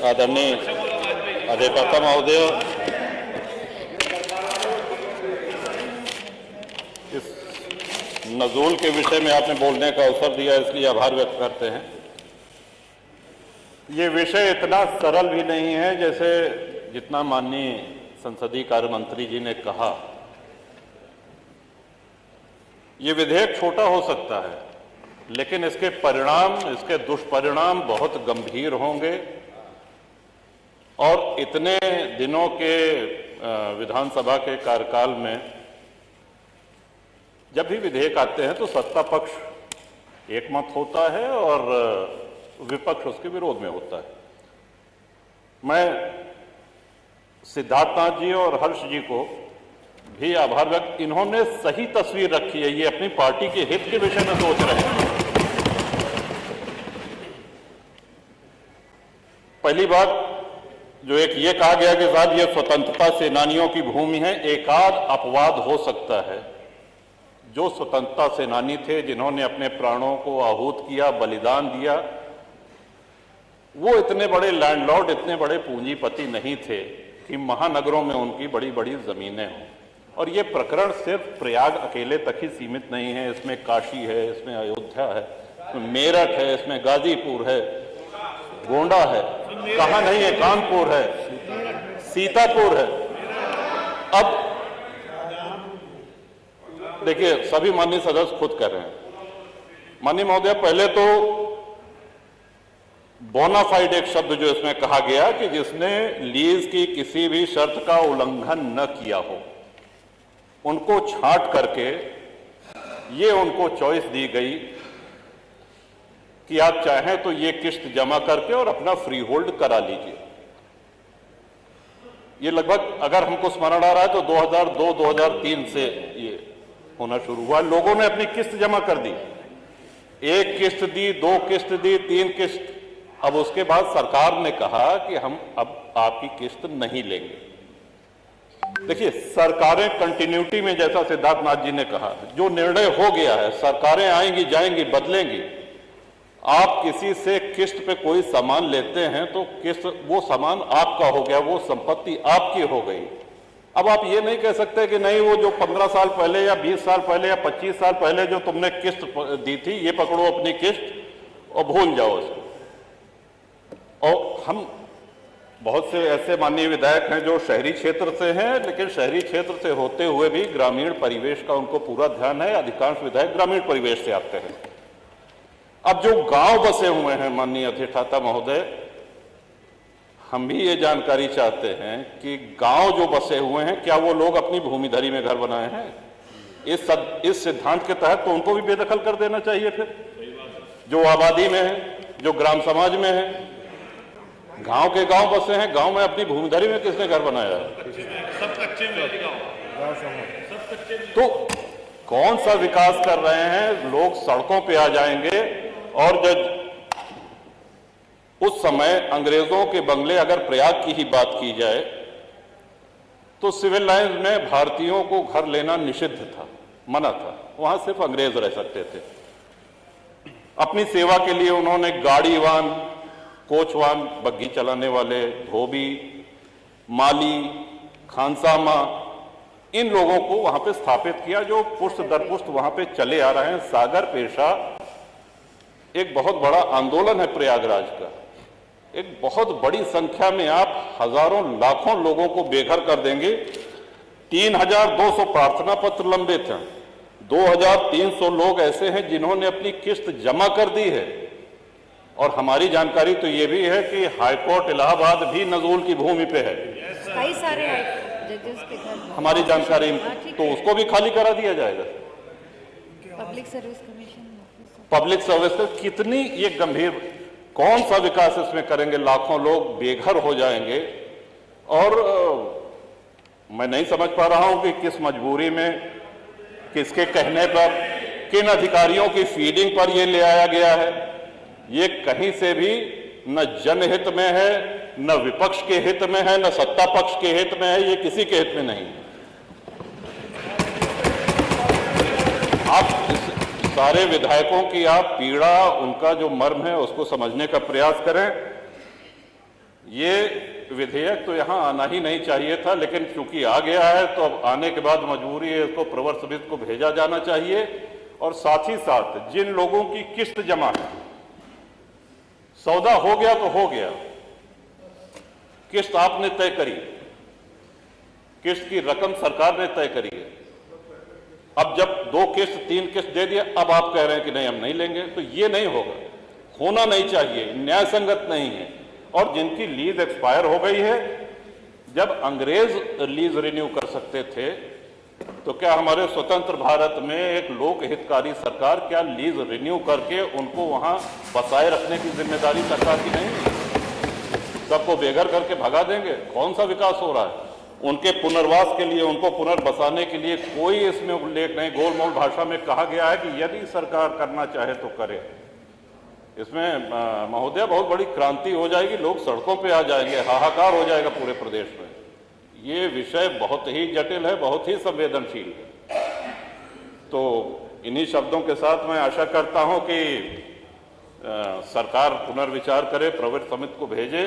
आदरणीय अधिवक्ता महोदय, इस नज़ूल के विषय में आपने बोलने का अवसर दिया, इसलिए आभार व्यक्त करते हैं। ये विषय इतना सरल भी नहीं है जैसे जितना माननीय संसदीय कार्य मंत्री जी ने कहा। ये विधेयक छोटा हो सकता है, लेकिन इसके परिणाम, इसके दुष्परिणाम बहुत गंभीर होंगे और इतने दिनों के विधानसभा के कार्यकाल में जब भी विधेयक आते हैं तो सत्ता पक्ष एकमत होता है और विपक्ष उसके विरोध में होता है। मैं सिद्धार्थनाथ जी और हर्ष जी को भी आभार व्यक्त, इन्होंने सही तस्वीर रखी है। ये अपनी पार्टी के हित के विषय में सोच रहे हैं। पहली बात जो एक ये कहा गया कि साहब ये स्वतंत्रता सेनानियों की भूमि है, एकाध अपवाद हो सकता है। जो स्वतंत्रता सेनानी थे, जिन्होंने अपने प्राणों को आहूत किया, बलिदान दिया, वो इतने बड़े लैंडलॉर्ड, इतने बड़े पूंजीपति नहीं थे कि महानगरों में उनकी बड़ी बड़ी जमीनें हों। और ये प्रकरण सिर्फ प्रयाग अकेले तक ही सीमित नहीं है। इसमें काशी है, इसमें अयोध्या है, इसमें मेरठ है, इसमें गाजीपुर है, गोंडा है, कहाँ नहीं है, कानपुर है, सीतापुर है। अब देखिए, सभी माननीय सदस्य खुद कर रहे हैं। माननीय महोदय, पहले तो बोनाफाइड एक शब्द जो इसमें कहा गया कि जिसने लीज की किसी भी शर्त का उल्लंघन न किया हो, उनको छांट करके ये उनको चॉइस दी गई कि आप चाहें तो ये किस्त जमा करके और अपना फ्री होल्ड करा लीजिए। ये लगभग, अगर हमको स्मरण आ रहा है तो 2002-2003 से ये होना शुरू हुआ। लोगों ने अपनी किस्त जमा कर दी, एक किस्त दी, दो किस्त दी, तीन किस्त। अब उसके बाद सरकार ने कहा कि हम अब आपकी किस्त नहीं लेंगे। देखिए, सरकारें कंटिन्यूटी में, जैसा सिद्धार्थनाथ जी ने कहा, जो निर्णय हो गया है, सरकारें आएंगी जाएंगी, बदलेंगी। आप किसी से किस्त पे कोई सामान लेते हैं तो किस्त, वो सामान आपका हो गया, वो संपत्ति आपकी हो गई। अब आप ये नहीं कह सकते कि नहीं, वो जो 15 साल पहले या 20 साल पहले या 25 साल पहले जो तुमने किस्त दी थी, ये पकड़ो अपनी किस्त और भूल जाओ इसको। और हम बहुत से ऐसे माननीय विधायक हैं जो शहरी क्षेत्र से हैं, लेकिन शहरी क्षेत्र से होते हुए भी ग्रामीण परिवेश का उनको पूरा ध्यान है। अधिकांश विधायक ग्रामीण परिवेश से आते हैं। अब जो गांव बसे हुए हैं, माननीय अधिष्ठाता महोदय, हम भी ये जानकारी चाहते हैं कि गांव जो बसे हुए हैं, क्या वो लोग अपनी भूमिधरी में घर बनाए हैं? इस सिद्धांत के तहत तो उनको भी बेदखल कर देना चाहिए। फिर जो आबादी में है, जो ग्राम समाज में है, गांव के गांव बसे हैं, गांव में अपनी भूमिधरी में किसने घर बनाया है? सब कच्चे में तो कौन सा विकास कर रहे हैं? लोग सड़कों पे आ जाएंगे। और जब उस समय अंग्रेजों के बंगले, अगर प्रयाग की ही बात की जाए, तो सिविल लाइंस में भारतीयों को घर लेना निषिद्ध था, मना था। वहां सिर्फ अंग्रेज रह सकते थे। अपनी सेवा के लिए उन्होंने गाड़ीवान, कोचवान, बग्घी चलाने वाले, धोबी, माली, खानसामा, इन लोगों को वहां पे स्थापित किया, जो पुष्ट दर पुष्ट वहां पे चले आ रहे हैं। सागर पेशा एक बहुत बड़ा आंदोलन है प्रयागराज का। एक बहुत बड़ी संख्या में आप हजारों लाखों लोगों को बेघर कर देंगे। 3200 प्रार्थना पत्र लंबित हैं। 2300 लोग ऐसे हैं जिन्होंने अपनी किस्त जमा कर दी है। और हमारी जानकारी तो ये भी है कि हाईकोर्ट इलाहाबाद भी नजूल की भूमि पे है। कई सारे जजेस के घर, हमारी जानकारी, तो उसको भी खाली करा दिया जाएगा। Public service commission, public service का कितनी ये गंभीर, कौन सा विकास इसमें करेंगे? लाखों लोग बेघर हो जाएंगे। और मैं नहीं समझ पा रहा हूं कि किस मजबूरी में, किसके कहने पर, किन अधिकारियों की फीडिंग पर यह ले आया गया है। ये कहीं से भी न जनहित में है, न विपक्ष के हित में है, न सत्ता पक्ष के हित में है। ये किसी के हित में नहीं है। आप सारे विधायकों की आप पीड़ा, उनका जो मर्म है, उसको समझने का प्रयास करें। ये विधेयक तो यहाँ आना ही नहीं चाहिए था, लेकिन चूंकि आ गया है तो अब आने के बाद मजबूरी है, इसको प्रवर समिति को भेजा जाना चाहिए। और साथ ही साथ जिन लोगों की किस्त जमा है, सौदा हो गया तो हो गया, किस्त आपने तय करी, किस्त की रकम सरकार ने तय करी है। अब जब 2 किस्त 3 किस्त दे दिया, अब आप कह रहे हैं कि नहीं हम नहीं लेंगे, तो ये नहीं होगा, होना नहीं चाहिए, न्याय संगत नहीं है। और जिनकी लीज एक्सपायर हो गई है, जब अंग्रेज लीज रिन्यू कर सकते थे, तो क्या हमारे स्वतंत्र भारत में एक लोक हितकारी सरकार क्या लीज रिन्यू करके उनको वहां बसाए रखने की जिम्मेदारी सरकार की नहीं है? सबको बेघर करके भगा देंगे? कौन सा विकास हो रहा है? उनके पुनर्वास के लिए, उनको पुनर्बसाने के लिए कोई इसमें उल्लेख नहीं। गोलमोल भाषा में कहा गया है कि यदि सरकार करना चाहे तो करे। इसमें महोदय बहुत बड़ी क्रांति हो जाएगी, लोग सड़कों पे आ जाएंगे, हाहाकार हो जाएगा पूरे प्रदेश में। ये विषय बहुत ही जटिल है, बहुत ही संवेदनशील है। तो इन्हीं शब्दों के साथ मैं आशा करता हूं कि सरकार पुनर्विचार करे, प्रवर समिति को भेजे,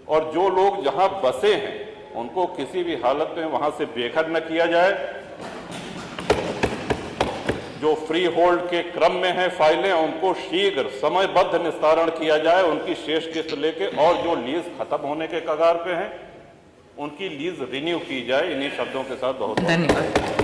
और जो लोग जहां बसे हैं उनको किसी भी हालत में वहां से बेघर न किया जाए। जो फ्री होल्ड के क्रम में है फाइलें, उनको शीघ्र समयबद्ध निस्तारण किया जाए, उनकी शेष किस्त लेके, और जो लीज खत्म होने के कगार पे हैं उनकी लीज रिन्यू की जाए। इन्हीं शब्दों के साथ बहुत धन्यवाद।